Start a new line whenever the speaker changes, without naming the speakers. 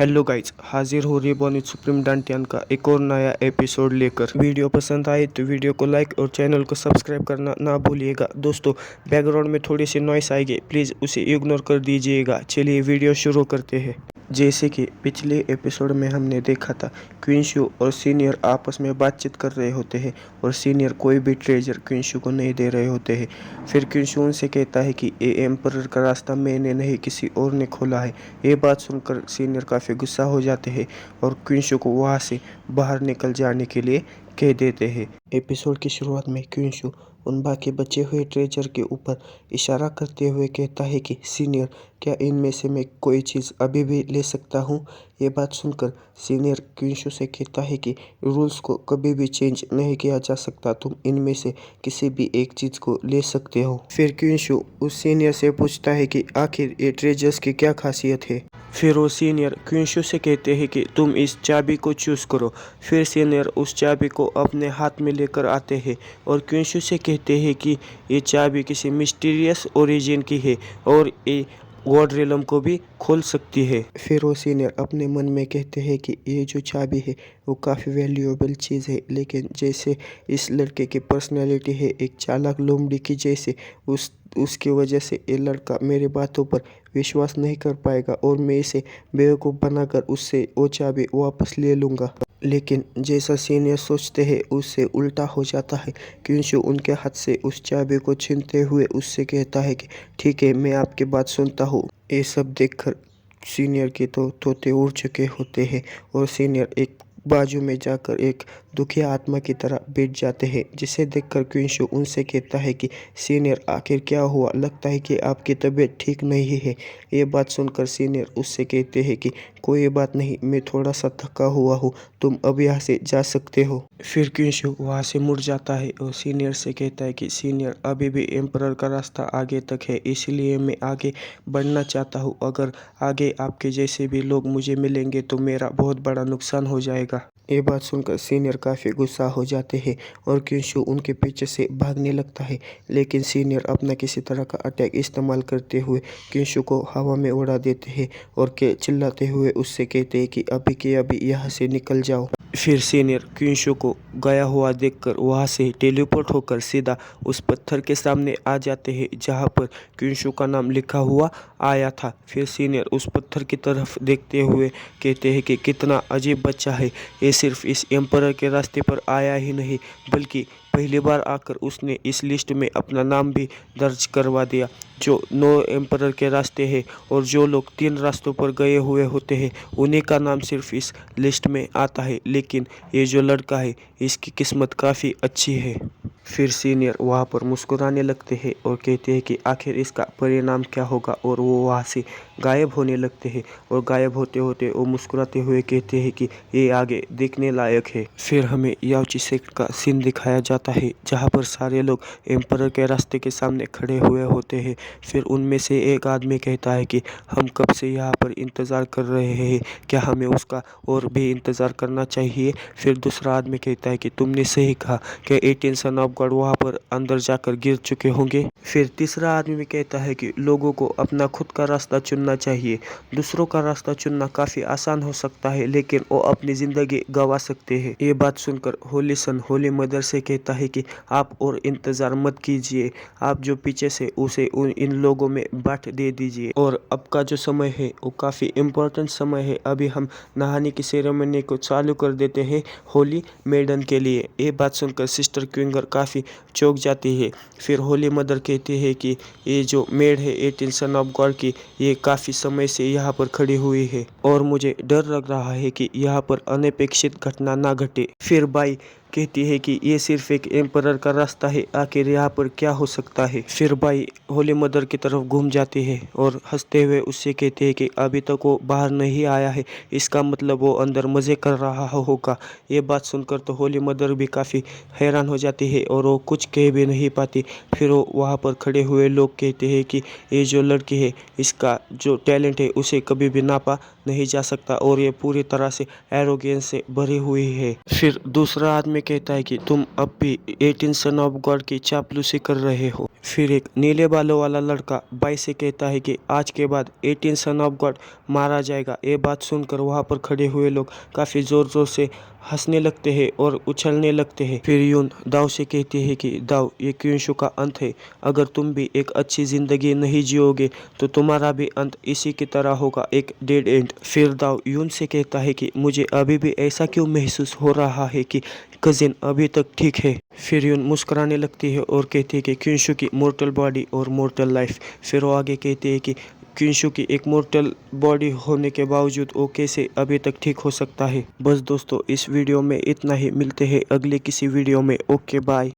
Hello guys, हाजिर हो reborn supreme डांटियन का एक और नया एपिसोड लेकर। वीडियो पसंद आए तो वीडियो को लाइक और चैनल को सब्सक्राइब करना ना भूलिएगा। दोस्तों, बैकग्राउंड में थोड़ी सी नॉइस आएगी, प्लीज़ उसे इग्नोर कर दीजिएगा। चलिए वीडियो शुरू करते हैं। जैसे कि पिछले एपिसोड में हमने देखा था, क्विंशु और सीनियर आपस में बातचीत कर रहे होते हैं और सीनियर कोई भी ट्रेजर क्विंशु को नहीं दे रहे होते हैं। फिर क्विंशु उनसे कहता है कि ये एम्परर का रास्ता मैंने नहीं किसी और ने खोला है। ये बात सुनकर सीनियर काफ़ी गुस्सा हो जाते हैं और क्विंशु को वहाँ से बाहर निकल जाने के लिए कह देते हैं। एपिसोड की शुरुआत में क्विंशु उन बाकी बचे हुए ट्रेजर के ऊपर इशारा करते हुए कहता है कि सीनियर, क्या इनमें से मैं कोई चीज़ अभी भी ले सकता हूँ? ये बात सुनकर सीनियर क्विंशु से कहता है कि रूल्स को कभी भी चेंज नहीं किया जा सकता, तुम इनमें से किसी भी एक चीज़ को ले सकते हो। फिर क्विंशु उस सीनियर से पूछता है कि आखिर ये ट्रेजर्स की क्या खासियत है। फिर वो सीनियर क्विंशु से कहते हैं कि तुम इस चाबी को चूज़ करो। फिर सीनियर उस चाबी को अपने हाथ में लेकर आते हैं और क्विंशु से कहते हैं कि ये चाबी किसी मिस्टीरियस ओरिजिन की है और ये गॉड रिलम को भी खोल सकती है। फिर वो सीनियर अपने मन में कहते हैं कि ये जो चाबी है वो काफ़ी वैल्यूएबल चीज़ है, लेकिन जैसे इस लड़के की पर्सनैलिटी है एक चालाक लोमड़ी की जैसे, उसकी वजह से ये लड़का मेरे बातों पर विश्वास नहीं कर पाएगा और मैं इसे बेवकूफ़ बनाकर उससे वो चाबी वापस ले लूँगा। लेकिन जैसा सीनियर सोचते हैं उससे उल्टा हो जाता है। क्विंशु उनके हाथ से उस चाबी को छीनते हुए उससे कहता है कि ठीक है, मैं आपकी बात सुनता हूँ। ये सब देखकर सीनियर के तो तोते उड़ चुके होते हैं और सीनियर एक बाजू में जाकर एक दुखी आत्मा की तरह बैठ जाते हैं, जिसे देखकर क्विंशु उनसे कहता है कि सीनियर, आखिर क्या हुआ? लगता है कि आपकी तबीयत ठीक नहीं है। ये बात सुनकर सीनियर उससे कहते हैं कि कोई बात नहीं, मैं थोड़ा सा थका हुआ हूँ, तुम अब यहाँ से जा सकते हो। फिर क्विंशु वहाँ से मुड़ जाता है और सीनियर से कहता है कि सीनियर, अभी भी एम्परर का रास्ता आगे तक है, इसलिए मैं आगे बढ़ना चाहता हूँ। अगर आगे आपके जैसे भी लोग मुझे मिलेंगे तो मेरा बहुत बड़ा नुकसान हो जाएगा। ये बात सुनकर सीनियर काफ़ी गुस्सा हो जाते हैं और क्विंशु उनके पीछे से भागने लगता है, लेकिन सीनियर अपना किसी तरह का अटैक इस्तेमाल करते हुए क्विंशु को हवा में उड़ा देते हैं और के चिल्लाते हुए उससे कहते हैं कि अभी के अभी यहाँ से निकल जाओ। फिर सीनियर क्विंशु को गया हुआ देखकर वहाँ से टेलीपोर्ट होकर सीधा उस पत्थर के सामने आ जाते हैं जहाँ पर क्विंशु का नाम लिखा हुआ आया था। फिर सीनियर उस पत्थर की तरफ देखते हुए कहते हैं कि कितना अजीब बच्चा है, ये सिर्फ इस एम्परर के रास्ते पर आया ही नहीं बल्कि पहली बार आकर उसने इस लिस्ट में अपना नाम भी दर्ज करवा दिया। जो 9 एम्परर के रास्ते हैं और जो लोग 3 रास्तों पर गए हुए होते हैं उन्हीं का नाम सिर्फ इस लिस्ट में आता है, लेकिन ये जो लड़का है इसकी किस्मत काफ़ी अच्छी है। फिर सीनियर वहाँ पर मुस्कुराने लगते हैं और कहते हैं कि आखिर इसका परिणाम क्या होगा, और वो वहाँ से गायब होने लगते हैं और गायब होते होते वो मुस्कुराते हुए कहते हैं कि ये आगे देखने लायक है। फिर हमें याओची सेक्ट का सीन दिखाया जाता है जहाँ पर सारे लोग एम्परर के रास्ते के सामने खड़े हुए होते हैं। फिर उनमें से एक आदमी कहता है कि हम कब से यहाँ पर इंतज़ार कर रहे हैं, क्या हमें उसका और भी इंतज़ार करना चाहिए? फिर दूसरा आदमी कहता है कि तुमने सही कहा कि 18 सन ऑफ गॉड वहाँ पर अंदर जाकर गिर चुके होंगे। फिर तीसरा आदमी कहता है कि लोगों को अपना खुद का रास्ता चुनना चाहिए, दूसरों का रास्ता चुनना काफ़ी आसान हो सकता है लेकिन वो अपनी ज़िंदगी गंवा सकते हैं। ये बात सुनकर होली सन होली मदर से कहता है कि आप और इंतज़ार मत कीजिए, आप जो पीछे से उसे इन लोगों में बांट दे दीजिए। और अब का जो समय है वो काफ़ी इम्पोर्टेंट समय है, अभी हम नहाने की सेरेमनी को चालू कर देते हैं होली मेडन के लिए। ये बात सुनकर सिस्टर क्विंगर काफ़ी चौंक जाती है। फिर होली मदर कहती है कि ये जो मेड है 18 सन ऑफ गॉड की, ये काफ़ी समय से यहाँ पर खड़ी हुई है और मुझे डर लग रहा है कि यहाँ पर अनपेक्षित घटना ना घटे। फिर बाई कहती है कि ये सिर्फ एक एम्परर का रास्ता है, आखिर यहाँ पर क्या हो सकता है। फिर बाई होली मदर की तरफ घूम जाती है और हंसते हुए उससे कहते हैं कि अभी तक वो बाहर नहीं आया है, इसका मतलब वो अंदर मज़े कर रहा होगा। ये बात सुनकर तो होली मदर भी काफ़ी हैरान हो जाती है और वो कुछ कह भी नहीं पाती। फिर वो वहाँ पर खड़े हुए लोग कहते हैं कि ये जो लड़की है इसका जो टैलेंट है उसे कभी भी नापा नहीं जा सकता और ये पूरी तरह से एरोगेंस से भरी हुई है। फिर दूसरा आदमी कहता है कि तुम अब भी 18 सन ऑफ गॉड की चापलूसी कर रहे हो। फिर एक नीले बालों वाला लड़का बाई से कहता है कि आज के बाद 18 सन ऑफ गॉड मारा जाएगा। ये बात सुनकर वहाँ पर खड़े हुए लोग काफ़ी ज़ोर ज़ोर से हंसने लगते हैं और उछलने लगते हैं। फिर यून दाव से कहती है कि दाव, ये क्युनशु का अंत है। अगर तुम भी एक अच्छी ज़िंदगी नहीं जियोगे तो तुम्हारा भी अंत इसी की तरह होगा, एक डेड एंड। फिर दाव यून से कहता है कि मुझे अभी भी ऐसा क्यों महसूस हो रहा है कि कजिन अभी तक ठीक है। फिर यून मुस्कुराने लगती है और कहती है कि क्युनशु की मोर्टल बॉडी और मोर्टल लाइफ। फिर वो आगे कहती है कि क्युनशु की एक मोर्टल बॉडी होने के बावजूद वो कैसे अभी तक ठीक हो सकता है। बस दोस्तों, इस वीडियो में इतना ही। मिलते हैं अगले किसी वीडियो में। Okay bye.